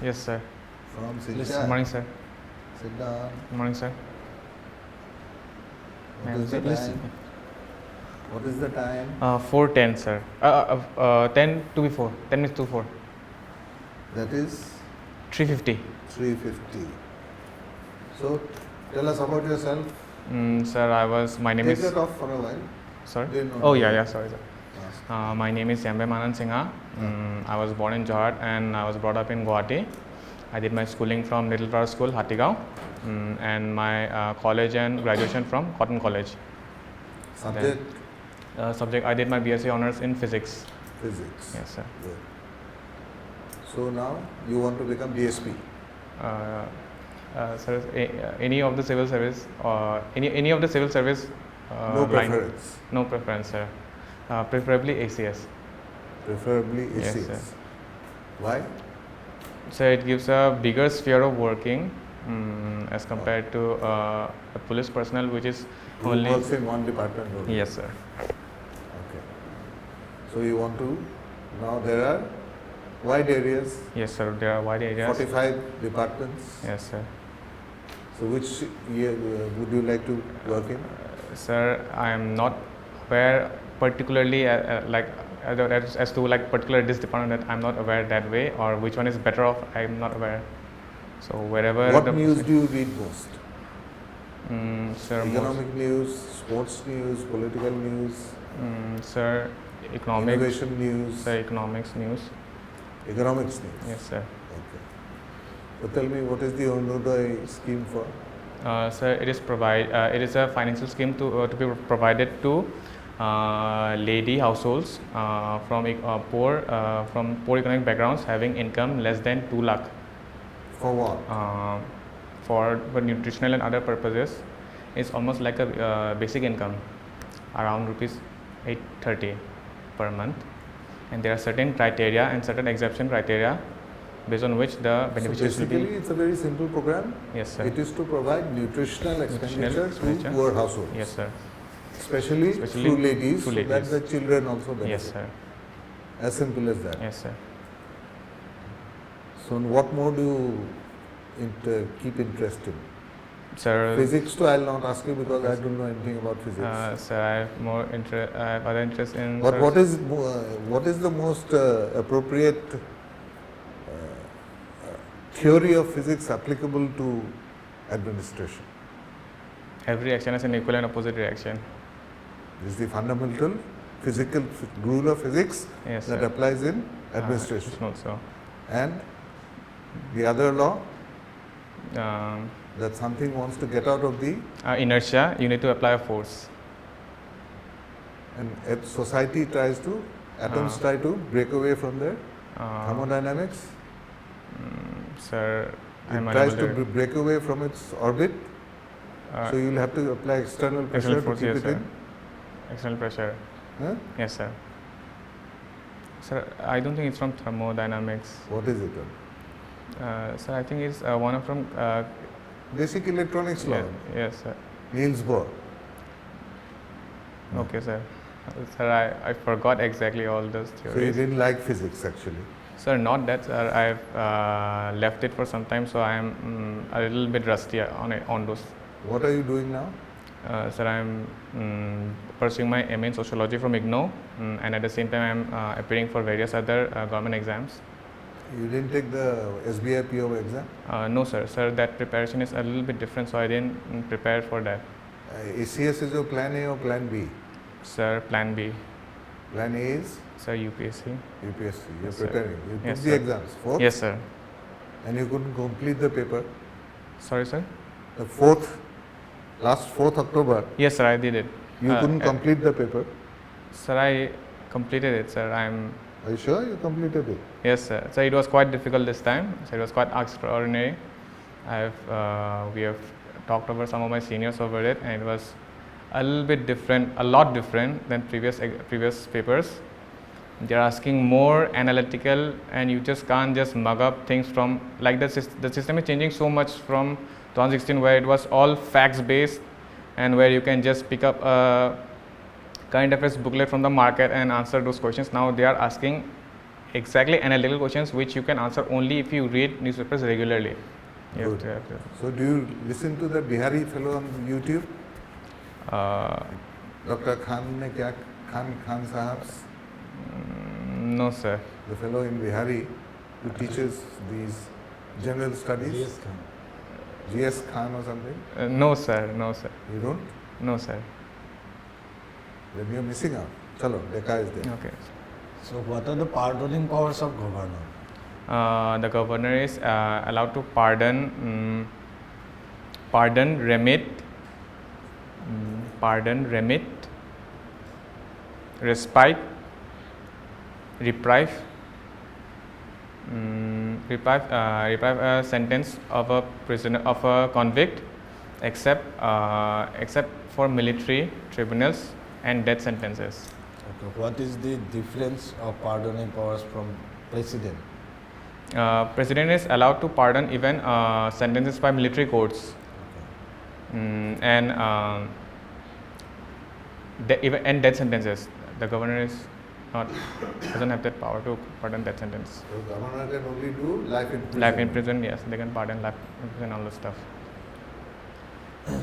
Yes, sir. From Yes, Silchar. good morning, sir. Sit down. Good morning, sir. What is the time? What is the time? 4:10, sir. 10 to before. 10 minutes to 4. That is 3:50. 3:50. So, tell us about yourself. Sir, my name Take is. that off for a while. Sorry? They don't Oh, know. yeah, sorry, sir. Ask. My name is Yambe Manan Singha. I was born in Jorhat and I was brought up in Guwahati. I did my schooling from Little Tower School, Hatigao, and my college and graduation from Cotton College. Subject? Subject, I did my BSc Honours in Physics. Physics. Yes, sir. Good. So now you want to become DSP. Sir, any of the civil service or any of the civil service No line? preference. No preference, sir. Preferably ACS. Preferably Yes, ACS. sir. Why? So it gives a bigger sphere of working as compared to a police personnel, which is Who only. works in one department only. Yes, sir. Okay. So you want to, now there are wide areas, Yes, sir. There are wide areas. 45 departments. Yes, sir. So which year would you like to work in? Sir, I am not aware particularly as to like particular this department. That I'm not aware that way, or which one is better off. I'm not aware. So wherever. What news do you read most? Sir, Economic news, sports news, political news, sir, economics. innovation news, Sir, economics news. economics news. Yes, sir. Okay. So tell me, what is the Arunodaya scheme for? Sir, it is a financial scheme to be provided to lady households from poor economic backgrounds having income less than 2 lakh For what? for nutritional and other purposes. It's almost like a basic income, around rupees 830 per month, and there are certain criteria and certain exemption criteria based on which the So beneficiaries will basically, be. it's a very simple program. Yes, sir. It is to provide nutritional expenditure expenditure. to poor households. Yes, sir. Especially Especially through ladies, through so that ladies. the children also benefit. Yes, sir. As simple as that. Yes, sir. So what more do you keep interest in? Sir, Physics too, I'll not ask you because I don't know anything about physics. sir, I have other interest in. But sir, what is the most appropriate theory of physics applicable to administration? every action has an equal and opposite reaction. This is the fundamental physical rule of physics Yes, that sir. applies in administration. Also, And the other law, um, that something wants to get out of the, inertia, you need to apply a force. and society tries to, atoms try to break away from their thermodynamics. Sir, I'm It tries unable to break away from its orbit, uh, so you'll have to apply external pressure external to force, keep yes, it sir. in. External pressure. Huh? Yes, sir. Sir, I don't think it's from thermodynamics. What is it? Sir, I think it's one from. Basic electronics law. Yes, sir. Niels Bohr. Okay, sir. Sir, I forgot exactly all those So you theories. didn't like physics actually. Sir, not that, sir. I've left it for some time, so I am a little bit rusty on those. What are you doing now? Sir, I'm pursuing my MA in Sociology from IGNOU, and at the same time, I'm appearing for various other government exams. You didn't take the SBI PO exam? No, sir. Sir, that preparation is a little bit different, so I didn't prepare for that. ACS is your plan A or plan B? Sir, Plan B. Plan A is Sir, UPSC. UPSC. You're Yes, sir. preparing. You took Yes, the sir. exams, fourth, Yes, sir. and you couldn't complete the paper. Sorry, sir. The last 4th October, Yes, sir. I did it. you couldn't complete the paper. Sir, I completed it, sir. Are you sure you completed it? Yes, sir. So it was quite difficult this time. So it was quite extraordinary. We have talked over some of my seniors over it, and it was a little bit different, a lot different than previous papers. They're asking more analytical, and you just can't just mug up things from like the system is changing so much from 2016, where it was all facts based, and where you can just pick up a current affairs booklet from the market and answer those questions. Now they are asking exactly analytical questions which you can answer only if you read newspapers regularly. You have Good. to- have to. So do you listen to the Bihari fellow on YouTube? Uh, Dr. Khan ne kya Khan Sahab's, no, sir. the fellow in Bihari who teaches these general studies, Yes, Khan. GS Khan or something. No, sir. No, sir. You don't? No, sir. Then you're missing out. Chalo, Decca is there. Okay. So what are the pardoning powers of governor? The governor is allowed to pardon, remit, respite, reprieve, reprieve a sentence of a prisoner, of a convict, except for military tribunals and death sentences. Okay. What is the difference of pardoning powers from president? President is allowed to pardon even sentences by military courts. Okay. And even death sentences. The governor is not doesn't have that power to pardon death sentence. So governor can only do life in prison. Life in prison, yes, they can pardon life in prison, all those stuff.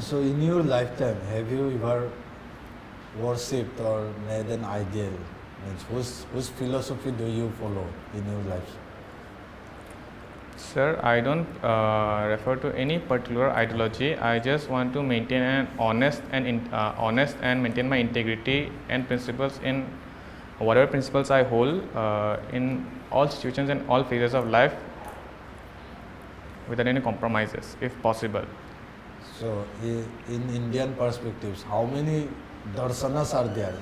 So in your lifetime, have you ever worshipped or made an ideal? Means whose philosophy do you follow in your life? Sir, I don't refer to any particular ideology. I just want to maintain an honest and maintain my integrity and principles in whatever principles I hold in all situations and all phases of life without any compromises, if possible. So in Indian perspectives, how many darsanas are there?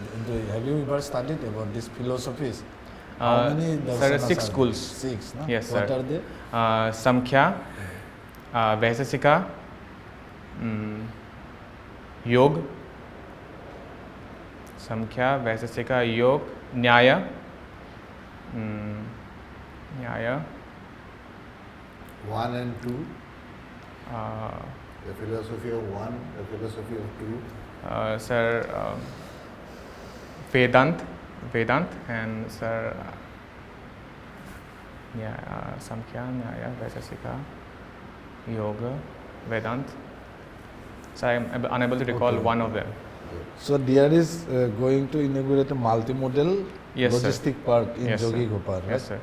Have you ever studied about these philosophies? How many darsanas Sir, are 6 there? schools. 6, no? Yes, What sir. are they? Samkhya, Vaisesika, Yog, Samkhya, Vaisesika, Yog, Nyaya, Nyaya, 1 and 2, uh, the philosophy of 1, the philosophy of 2. Sir, Vedant, and sir, Samkhya, Nyaya, Vaisesika, Yoga, Vedant. So I am unable to recall Okay. one of them. So there is going to inaugurate a multimodal Yes, sir. logistic park in Yes, sir. Jogi Gopar. Right? Yes, sir.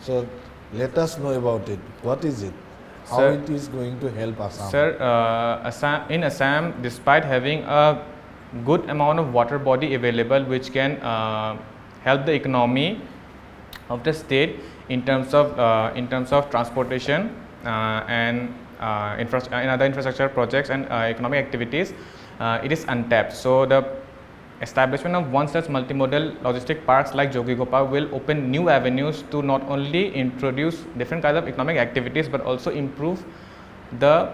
So let us know about it. What is it? How Sir- it is going to help Assam? Sir, in Assam, despite having a good amount of water body available, which can help the economy of the state in terms of transportation and other infrastructure projects and economic activities, it is untapped. So the establishment of one such multimodal logistic parks like Jogigopal will open new avenues to not only introduce different kinds of economic activities but also improve the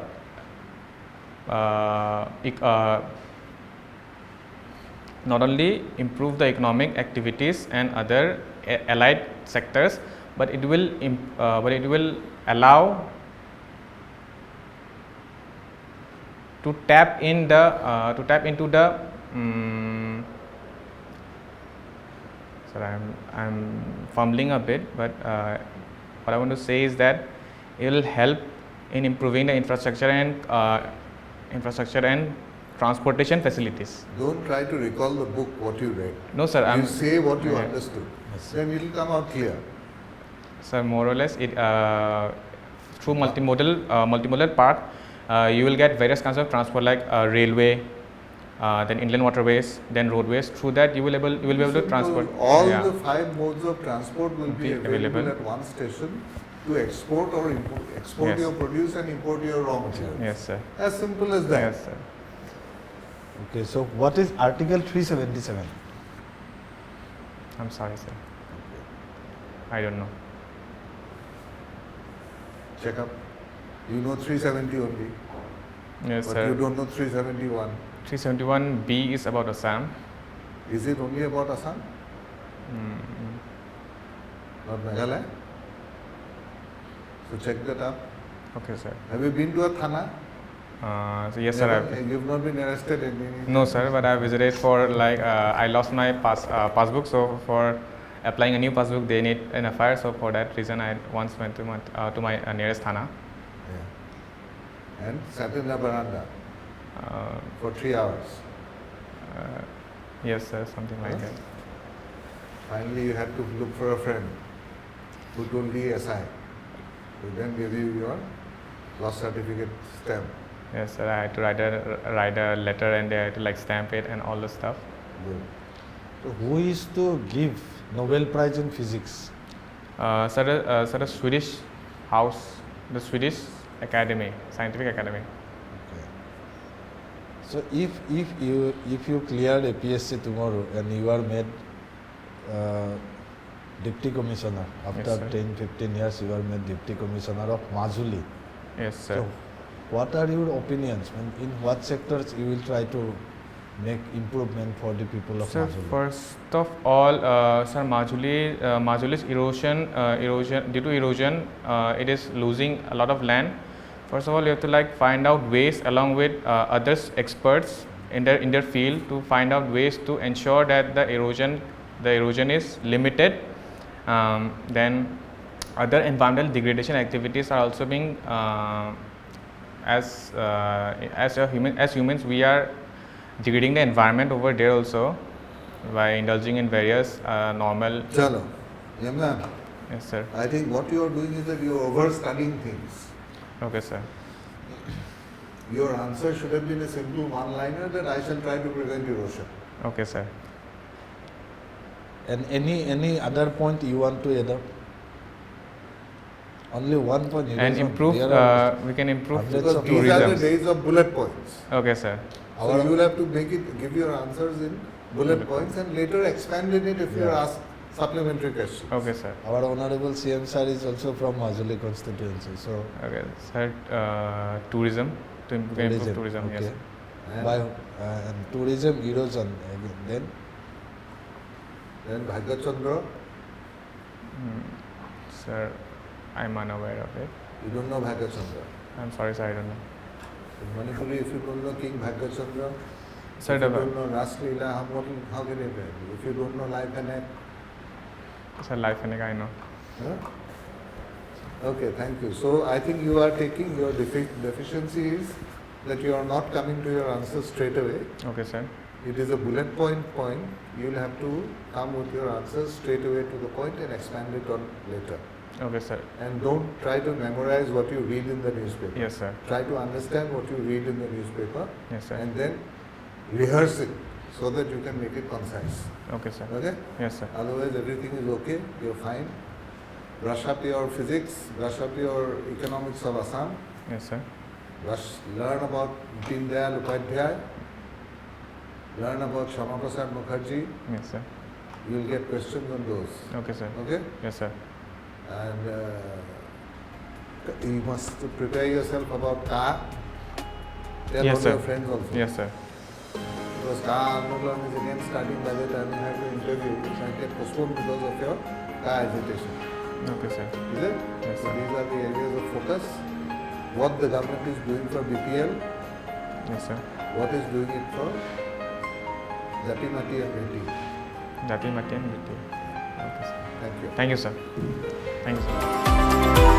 not only improve the economic activities and other allied sectors, but it will allow to tap into the sorry, I'm fumbling a bit, but what I want to say is that it will help in improving the infrastructure and transportation facilities. Don't try to recall the book what you read. No, sir, You say what you Yeah. understood. Yes. Then it will come out clear. So more or less, it through multimodal park, you will get various kinds of transport like railway, then inland waterways, then roadways. Through that, you will be able to transport. All yeah. the 5 modes of transport will be Be available available. at one station to export or export Yes. your produce and import your raw materials. Yes, sir. As simple as that. Yes, sir. Okay, so what is Article 377? I'm sorry, sir. I don't know. Check up. You know 370 only, Yes, but sir. you don't know 371. 371B is about Assam. Is it only about Assam? Mm, Not Meghalaya? So check that up. okay, sir. Have you been to a thana? So yes, sir. Never? You've not been arrested in any? No, sir. But I visited for like I lost my passbook, so for applying a new passbook, they need an FIR. So for that reason, I once went to my nearest thana. Yeah. And sat in the veranda for 3 hours. Yes, sir, something like that. Finally, you had to look for a friend who told the SI, who then gave you your loss certificate stamp. Yes, sir. I had to write a letter, and they had to like stamp it and all the stuff. Good. So who is to give Nobel Prize in Physics? Sir, the Swedish house, the Swedish Academy, Scientific Academy. Okay. So if you clear APSC tomorrow and you are made Deputy Commissioner, after Yes, 10-15 years you are made Deputy Commissioner of Majuli. Yes, sir. So what are your opinions? In what sectors you will try to make improvement for the people of Sir, Majuli? first of all, sir, Majuli's erosion due to erosion, it is losing a lot of land. First of all, you have to like find out ways along with other experts in their field to find out ways to ensure that the erosion is limited. Then other environmental degradation activities are also being as humans we are degrading the environment over there also by indulging in various normal. Chalo. Yamna, Yes, sir. I think what you are doing is that you are over-studying things. Okay, sir. Your answer should have been a simple one-liner that I shall try to prevent erosion. Okay, sir. And any other point you want to add up? Only one point. And improve. We can improve Hundreds Because of these are the tourism. days of bullet points. Okay, sir. So you will have to give your answers in bullet points and later expand in it if you are Yeah. asked supplementary questions. Okay, sir. Our honorable CM sir is also from Majuli constituency. So Okay, sir. Tourism. To improve tourism. okay. Yes. And By and tourism erosion again. then Bhagya Chandra, Sir, I'm unaware of it. you don't know Bhagya Chandra. I'm sorry, sir. I don't know. In Manipuri, if you don't know King Bhagya Chandra, Sir, if you the don't know Ras Leela, how can you tell you? If you don't know Life and Act, sir, life and I know. huh? Okay, thank you. So I think you are taking your deficiency is that you are not coming to your answer straight away. Okay, sir. It is a bullet point. You will have to come with your answers straight away to the point and expand it on later. Okay, sir. And don't try to memorize what you read in the newspaper. Yes, sir. Try to understand what you read in the newspaper Yes, sir. and then rehearse it so that you can make it concise. Okay, sir. Okay? Yes, sir. Otherwise everything is okay, you're fine. Brush up your physics, brush up your economics of Assam, Yes, sir. learn about Deen Dayal Upadhyay, learn about Shama Prasad Mukherjee. Yes, sir. You'll get questions on those. Okay, sir. Okay? Yes, sir. And you must prepare yourself about Ka. Tell Yes, all sir. your friends also. Yes, sir. Because Ka Andolan is again starting by the time you have your interview. It might get postponed because of your Ka agitation. Okay, sir. Is it? Yes, So sir. these are the areas of focus. What the government is doing for BPL, Yes, sir. what is doing it for Jati Mati and Beti. Jati Mati and Miti. Okay, sir. Thank you. Thank you, sir. Thank you, sir.